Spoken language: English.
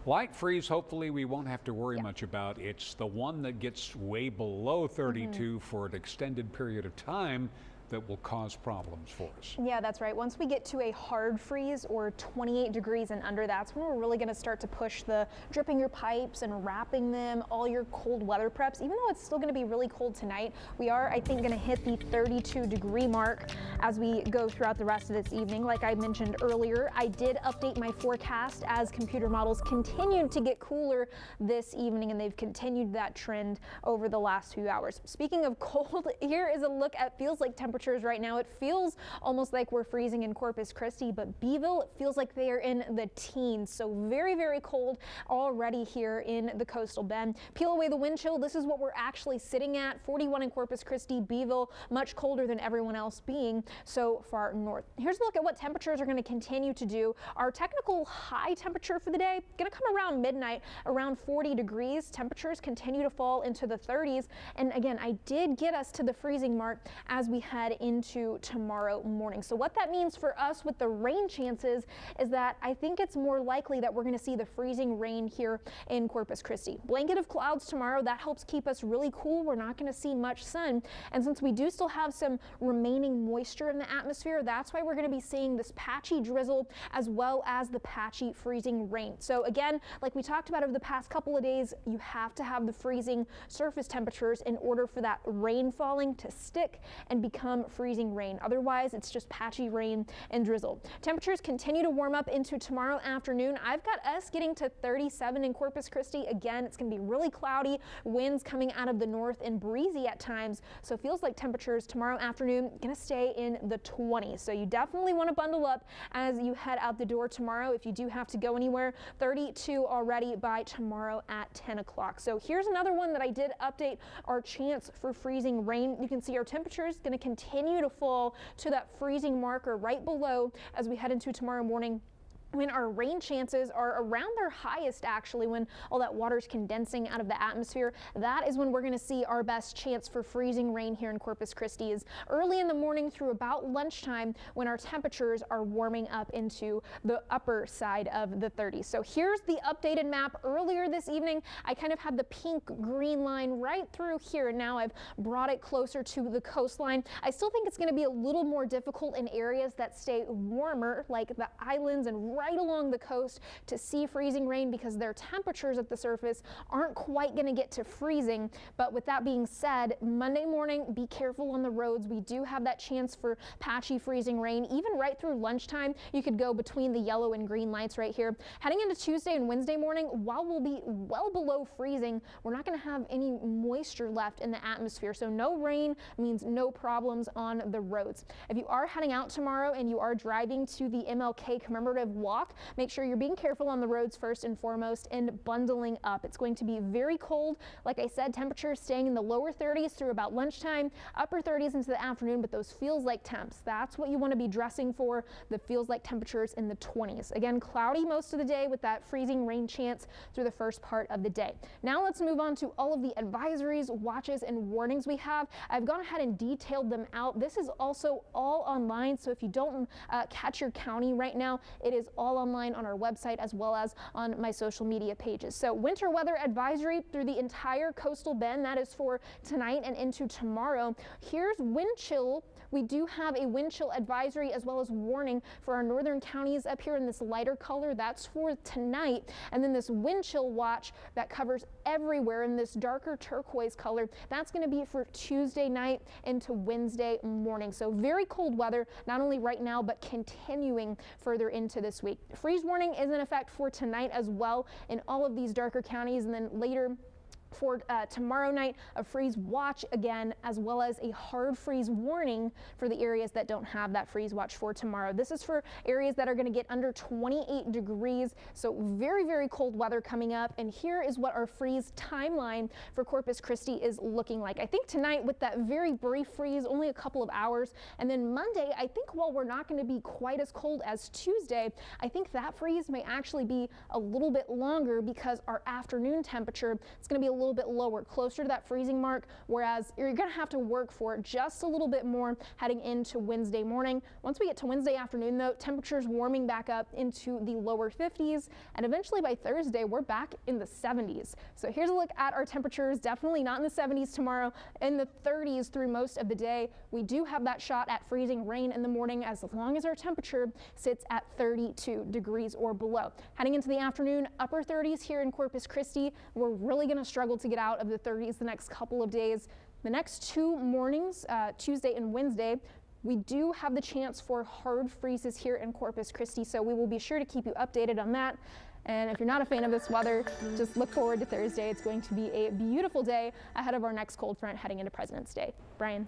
Light freeze, hopefully we won't have to worry much about. It's the one that gets way below 32 for an extended period of time that will cause problems for us. Yeah, that's right. Once we get to a hard freeze or 28 degrees and under, that's when we're really going to start to push the dripping your pipes and wrapping them, all your cold weather preps. Even though it's still going to be really cold tonight, we are, I think, going to hit the 32-degree mark as we go throughout the rest of this evening. Like I mentioned earlier, I did update my forecast as computer models continued to get cooler this evening, and they've continued that trend over the last few hours. Speaking of cold, here is a look at feels like temperatures right now. It feels almost like we're freezing in Corpus Christi, but Beeville, it feels like they are in the teens. So very, very cold already here in the coastal bend. Peel away the wind chill. This is what we're actually sitting at. 41 in Corpus Christi, Beeville, much colder than everyone else being so far north. Here's a look at what temperatures are going to continue to do. Our technical high temperature for the day going to come around midnight, around 40 degrees. Temperatures continue to fall into the 30s. And again, I did get us to the freezing mark as we head into tomorrow morning. So what that means for us with the rain chances is that I think it's more likely that we're going to see the freezing rain here in Corpus Christi. Blanket of clouds tomorrow, that helps keep us really cool. We're not going to see much sun. And since we do still have some remaining moisture in the atmosphere, that's why we're going to be seeing this patchy drizzle as well as the patchy freezing rain. So again, like we talked about over the past couple of days, you have to have the freezing surface temperatures in order for that rain falling to stick and become freezing rain. Otherwise, it's just patchy rain and drizzle. Temperatures continue to warm up into tomorrow afternoon. I've got us getting to 37 in Corpus Christi. Again, it's going to be really cloudy, winds coming out of the north and breezy at times. So it feels like temperatures tomorrow afternoon going to stay in the 20s. So you definitely want to bundle up as you head out the door tomorrow. If you do have to go anywhere, 32 already by tomorrow at 10 o'clock. So here's another one that I did update our chance for freezing rain. You can see our temperatures going to continue to fall to that freezing marker right below as we head into tomorrow morning, when our rain chances are around their highest. Actually, when all that water is condensing out of the atmosphere, that is when we're going to see our best chance for freezing rain here in Corpus Christi, is early in the morning through about lunchtime, when our temperatures are warming up into the upper side of the 30s. So here's the updated map. Earlier this evening, I kind of had the pink green line right through here, and now I've brought it closer to the coastline. I still think it's going to be a little more difficult in areas that stay warmer, like the islands and right along the coast, to see freezing rain because their temperatures at the surface aren't quite going to get to freezing. But with that being said, Monday morning, be careful on the roads. We do have that chance for patchy freezing rain. Even right through lunchtime, you could go between the yellow and green lights right here. Heading into Tuesday and Wednesday morning, while we'll be well below freezing, we're not going to have any moisture left in the atmosphere. So no rain means no problems on the roads. If you are heading out tomorrow and you are driving to the MLK commemorative walk, make sure you're being careful on the roads first and foremost and bundling up. It's going to be very cold. Like I said, temperatures staying in the lower 30s through about lunchtime, upper 30s into the afternoon, but those feels like temps, that's what you want to be dressing for. The feels like temperatures in the 20s. Again, cloudy most of the day with that freezing rain chance through the first part of the day. Now let's move on to all of the advisories, watches, and warnings we have. I've gone ahead and detailed them out. This is also all online, so if you don't catch your county right now, it is all online on our website as well as on my social media pages. So winter weather advisory through the entire coastal bend, that is for tonight and into tomorrow. Here's wind chill. We do have a wind chill advisory as well as warning for our northern counties up here in this lighter color. That's for tonight. And then this wind chill watch that covers everywhere in this darker turquoise color. That's going to be for Tuesday night into Wednesday morning. So very cold weather, not only right now, but continuing further into this week. Freeze warning is in effect for tonight as well in all of these darker counties, and then later for tomorrow night, a freeze watch again, as well as a hard freeze warning for the areas that don't have that freeze watch for tomorrow. This is for areas that are going to get under 28 degrees. So very, very cold weather coming up. And here is what our freeze timeline for Corpus Christi is looking like. I think tonight with that very brief freeze, only a couple of hours. And then Monday, I think while we're not going to be quite as cold as Tuesday, I think that freeze may actually be a little bit longer because our afternoon temperature is going to be a little bit lower, closer to that freezing mark, whereas you're going to have to work for just a little bit more heading into Wednesday morning. Once we get to Wednesday afternoon, though, temperatures warming back up into the lower 50s, and eventually by Thursday, we're back in the 70s. So here's a look at our temperatures. Definitely not in the 70s tomorrow, in the 30s through most of the day. We do have that shot at freezing rain in the morning as long as our temperature sits at 32 degrees or below. Heading into the afternoon, upper 30s here in Corpus Christi. We're really going to struggle to get out of the 30s the next couple of days. The next two mornings, Tuesday and Wednesday, we do have the chance for hard freezes here in Corpus Christi, so we will be sure to keep you updated on that. And if you're not a fan of this weather, just look forward to Thursday. It's going to be a beautiful day ahead of our next cold front heading into President's Day. Brian.